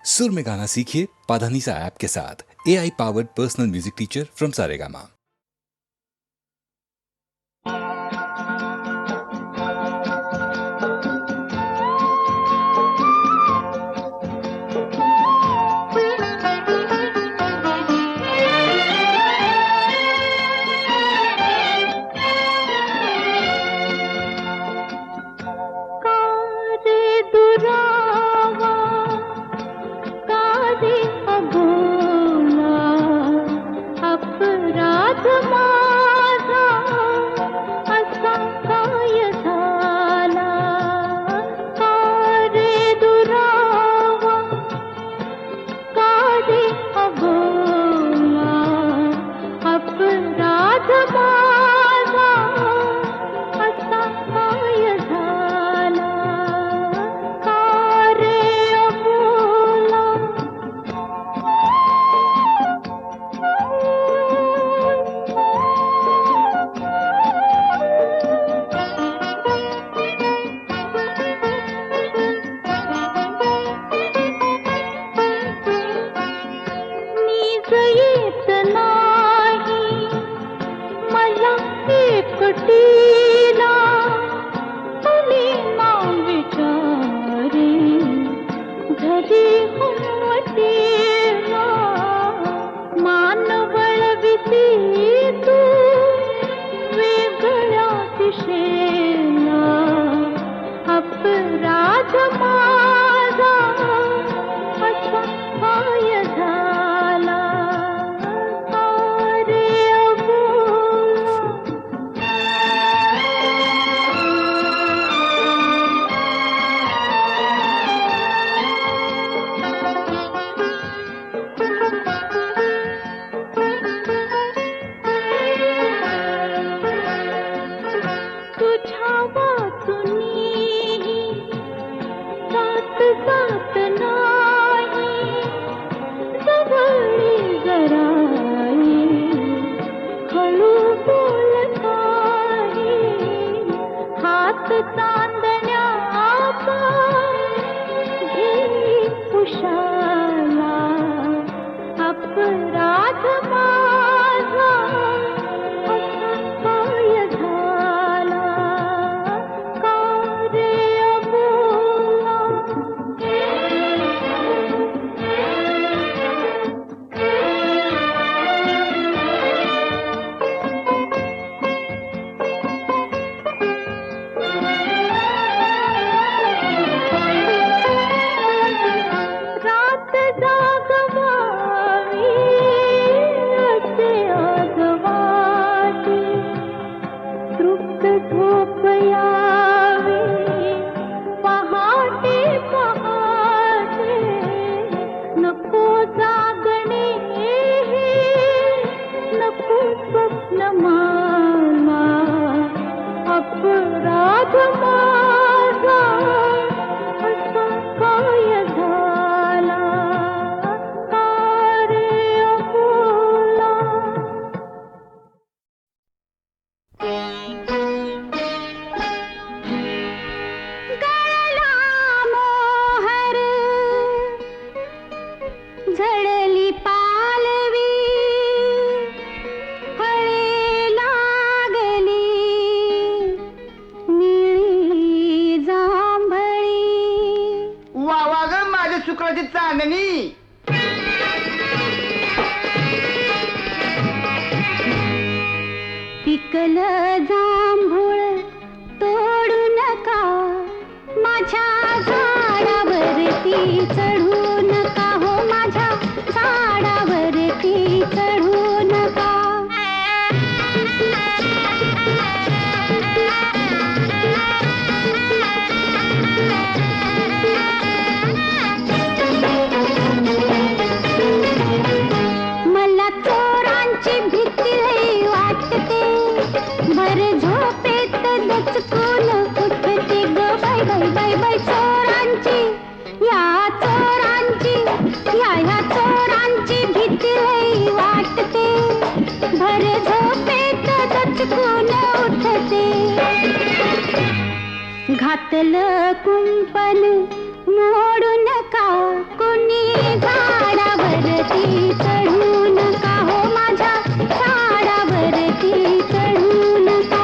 सुर में गाना सीखिए पाधानीसा ऐप के साथ। AI powered personal music teacher from Saregama. घातलं कुंपण मोडू नका कोणी झाडावरती चढू नका हो माझ्या झाडावरती चढू नका.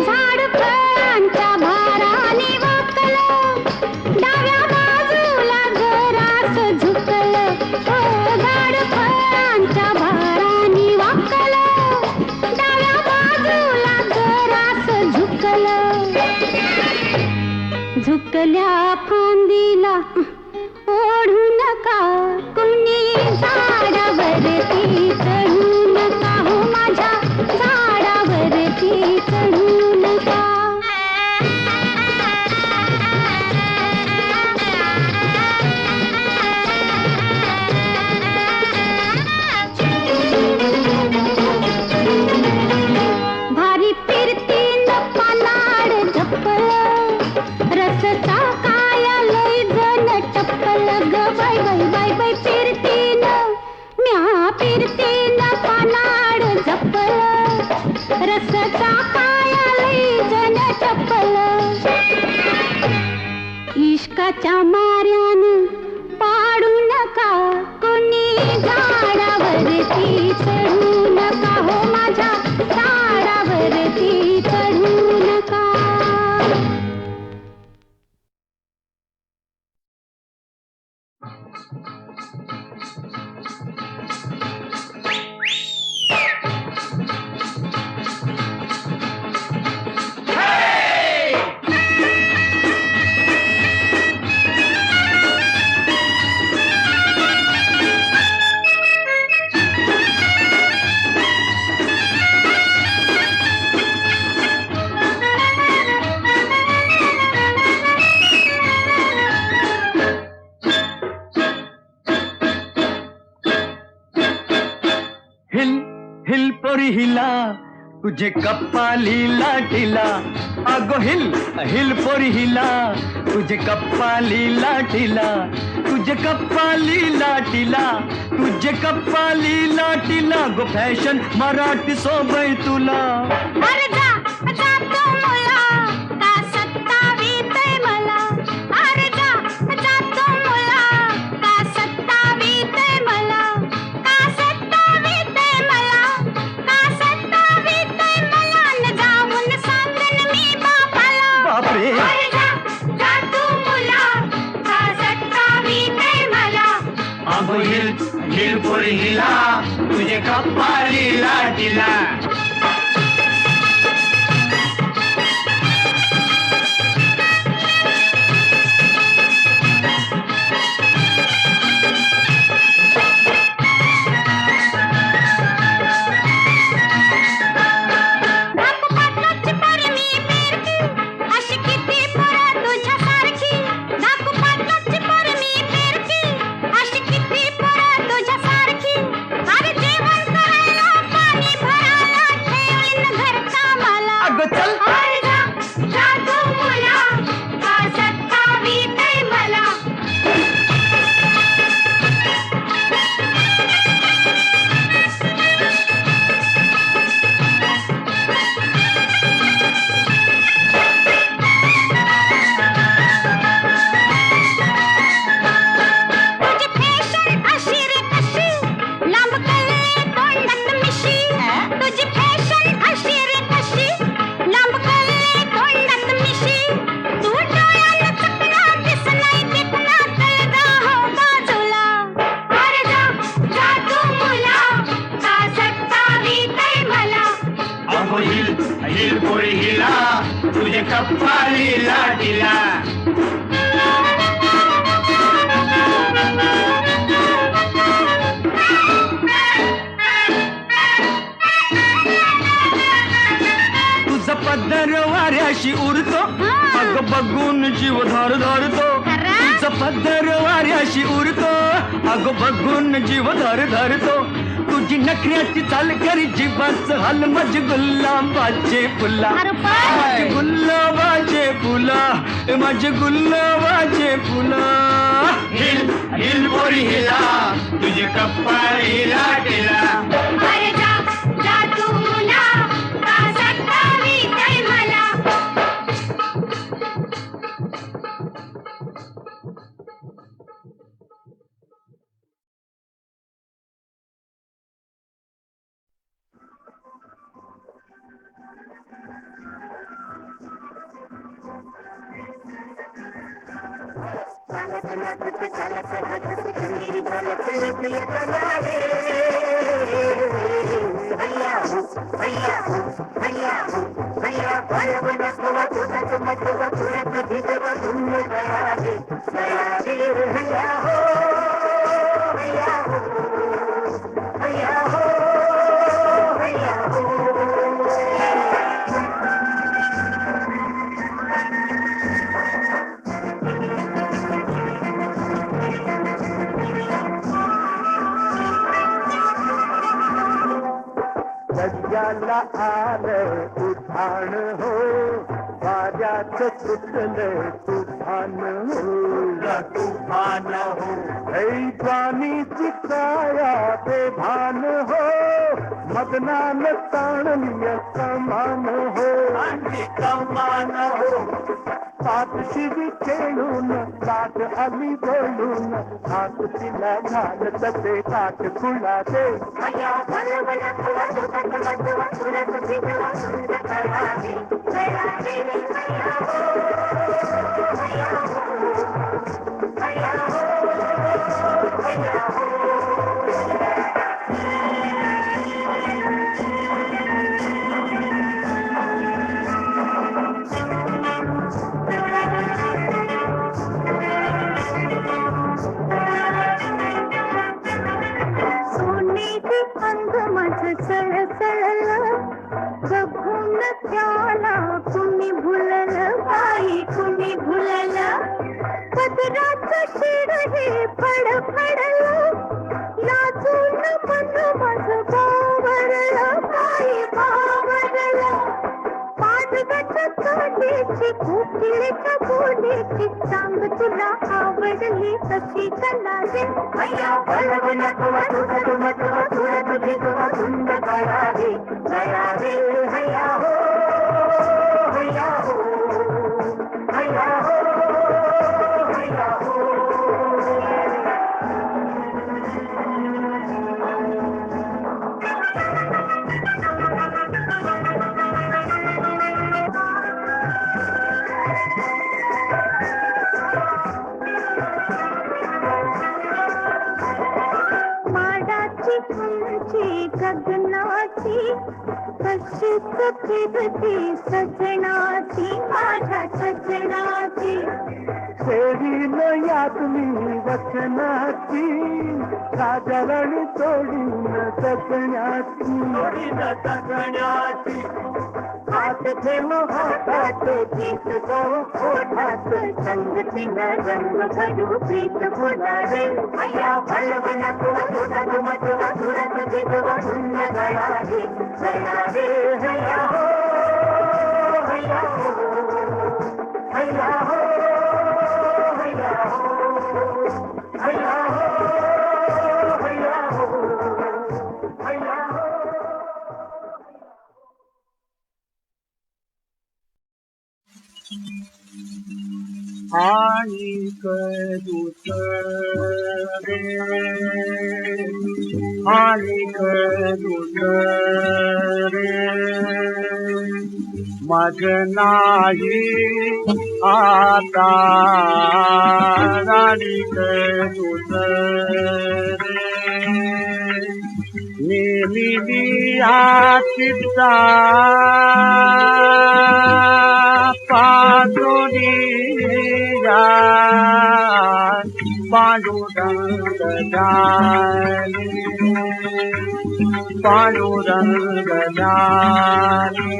झाड फळांच्या भाराने वाकलं, डाव्या बाजूला जरासं झुकलं. हो, झाड फळांच्या भाराने वाकलं, डाव्या बाजूला जरासं झुकलं. झुकल्या फांदीला ओढू नका कुणी झाडावरती चढू नका हो माझ्या झाडावरती चढू नका. भारी फिरतीनं पानाड झपलं, रसचा काया लय जण टपलं ग बाय बाय बाय बाय. फिरतीनं म्या फिरतीनं पानाड झपलं, रसचा काया लय जण टपलं. इश्काच्या माऱ्यानं पाडू नका कुणी झाडावरती चढू नका हो माझ्या झाडावरती चढू नका. हिल हिल पोरी हिला तुझे कपाली लाटीला. अगो हिल हिल पोरी हिला तुझे कपाली लाटीला. तुझे कपाली लाटीला, तुझे कपाली लाटीला. गो फॅशन मराठी सोबय तुला. अरे जा जा तो मुला का सत्तावीतय मला. अरे जा जा तो मुला का सत्तावीतय मला. का सत्तावीतय मला, का सत्तावीतय मला. न जाऊन सांगन मी बापाला. बापरे. अरे जा जा तू मुला का सत्तावीतय मला. अगो हिल हिल पोरी हिला तुझे कपाली लाटीला. दाखपाटलाची पोरी मी फिरकी, अशी किती पोरं तुझ्यासारखी. दाखपाटलाची पोरी मी फिरकी, अशी किती पोरं तुझ्यासारखी. अरे जेवण करायला पाणी भरायला ठेवीन घरकामाला. अगं चल. अरे जा जा तू मुला का सत्तावीतय मला. तुझी फॅशन अशी रे कशी, लांब कल्ले तोंडात मिशी. तुझी फॅशन अशी रे कशी, लांब कल्ले तोंडात मिशी. तू डोळ्याला चकना दिस नाही दिसना कळगा हो बाजूला. अरे जा जा तू मुला का सत्तावीतय मला. अगो हिल हिल पोरी हिला तुझे कपाली लाटीला. तुझा पदर वाऱ्याशी उरतो, अगं बघून जीव धर धरतो. तुझा पदर वाऱ्याशी उरतो, अगं बघून जीव धर धरतो. तुझी नखऱ्याची चाल करी जीवाचं हाल. माझे गुलाबाचे फुला, अरे बाय. माझे गुलाबाचे फुला, माझे गुलाबाचे फुला. हिल हिल पोरी हिला तुझी कप्पाळीला टिला अरे जा जा तू मुला का सतावीतय मला सज्जाला आलं उठाण हो वाऱ्याचं सुटलं तुफान हो तुफान हो ऐवानीची काया बेभान हो मदनान ताणलीय कमान हो आणि कमान हो पाठ शिवी खेळून लाट आली बोलून हात तिला घाल तसे काठ खुला दे सोनेची अंग माझं सळसळलं बघून त्याला कुणी भुललं बाई कुणी भुललं पदराचं शिड हे फडफडलं लाजून मन माझं बावरलं बाई बावरलं पाठगट तोंडीची कोकिळेच्या बोलीची सांग तुला आवडली कशी कला रे भैया बलवन तुवा तुझ तुम तुवा तुझ तुझी तुवा धुंद कळा रे गया रे हैया हो हैया हो हैया हो हैया हो माडाची उंची गगनाची कशीच फिरती सजनाची माझ्या सजनाची सेवीन यातली वचनाची राजरण तोडीन जगण्याची हात ठेव हातात गीत गाऊ ओठात संगतीनं रंग भरू प्रीत फुलावे भैया बलवन तुवा तुझा तुम तुवा तुझ तुझी तुवा धुंद गया रे हैया हो हैया हो हैया हो हैया हो हैया हो हैया हो हैया हो आणि दुसरे आणि दुसरे मग नाही आता आणि दुसरे नेमिया चित्ता पादुनिया पांडुरंग जाने पांडुरंग जाने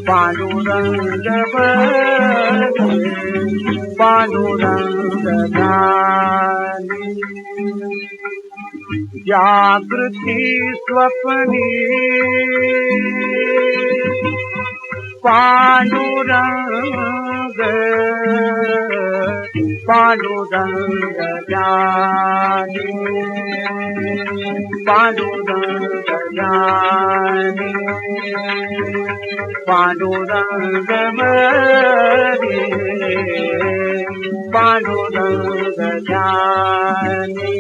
पांडुरंग बने पांडुरंग जाने जागृती स्वप्नी पांडुरंग पांडुरंग ज्ञानी पांडुरंग ज्ञानी पांडुरंग मरे पांडुरंग ज्ञानी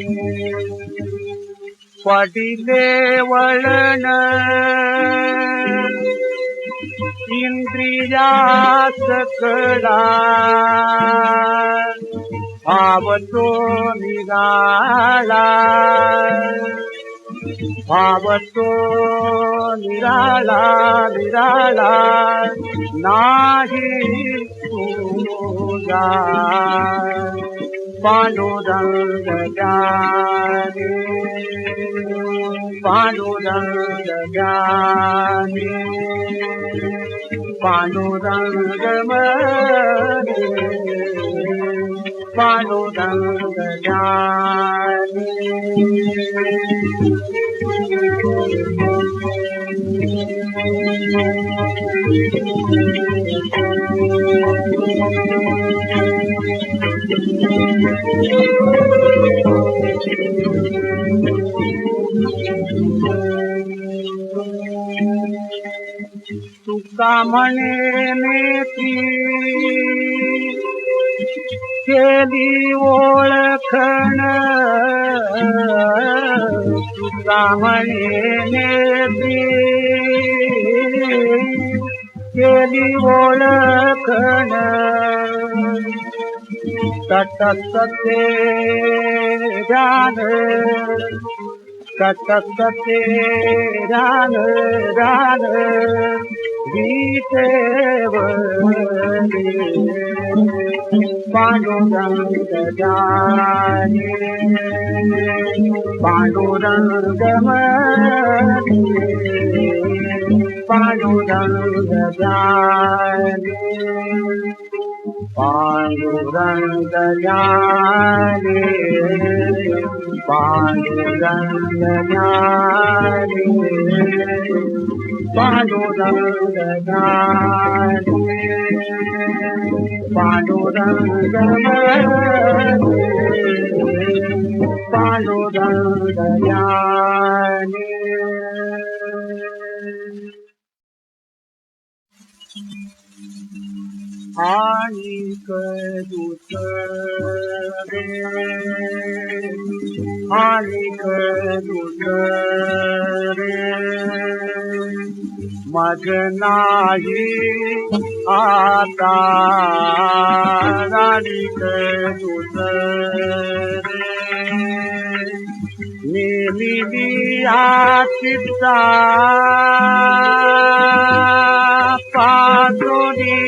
पडिले वळण इंद्रियास कडा भावतो निराळा भावतो निराळा निराळा नाही तुझा पांडुरंग ज्ञानी पांडुरंग ज्ञानी पांडुरंग मरे पांडुरंग ज्ञानी तुका म्हणे नेती केली ओळखण तुका म्हणे नेती केली ओळखण तटस्थे ध्यान तटस्थे ध्यान ध्यान गीतेवरी पांडुरंग ज्ञानी पांडुरंग मरे पांडुरंग ज्ञानी पांडुरंग ज्ञानी पांडुरंग ज्ञानी पांडुरंग ज्ञानी पांडुरंग मरे पांडुरंग ज्ञानी आणिक दुसरे आणिक दुसरे मज नाही आता आणिक दुसरे नेमिया चित्ता पादोनी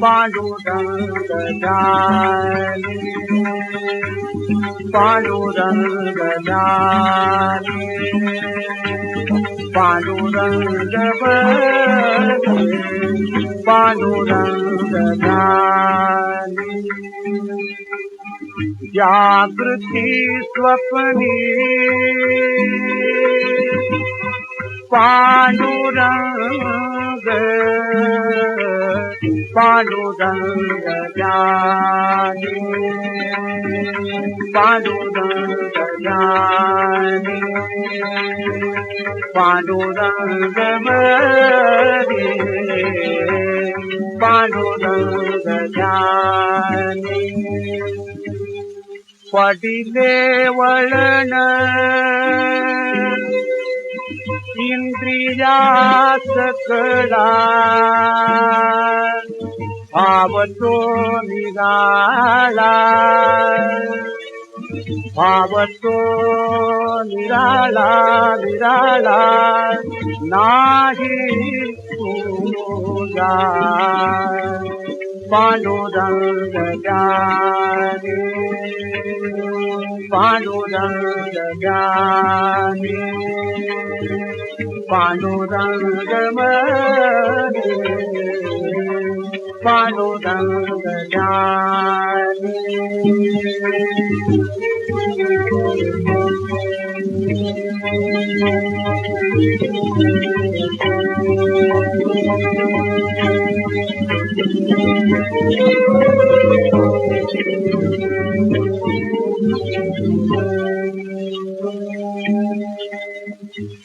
पांडुरंग ज्ञानी पांडुरंग ज्ञानी पांडुरंग मरे पांडुरंग ज्ञानी जागृती स्वप्नी पांडुरंग पांडुरंग ज्ञानी पांडुरंग ज्ञानी पांडुरंग मरे पांडुरंग ज्ञानी पडिले वळण इंद्रियास कडा भावतो निराळा भावतो निराळा निराळा नाही तुझा पांडुरंग ज्ञानी पांडुरंग ज्ञानी पांडुरंग मरे पांडुरंग ज्ञानी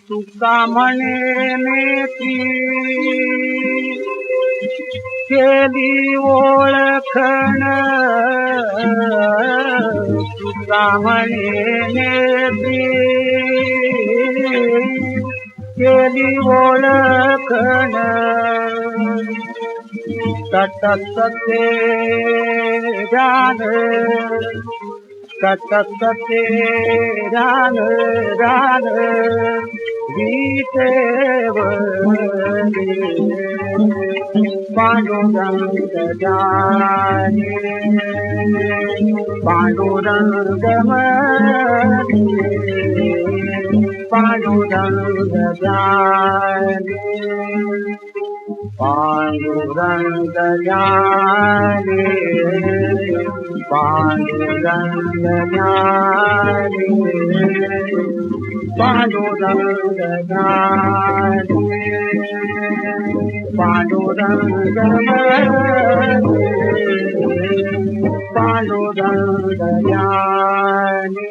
तुका म्हणे नेती केली ओळखण तुका म्हणे नेती केली ओळखण तटकते ध्यान तटकते ध्यान ध्यान गीतेव पांडुरंग जाने पांडुरंग मने पांडुरंग जाने पांडुरंग जाने पांडुरंग जाने पांडुरंग जाने पांडुरंग पांडुरंग जाने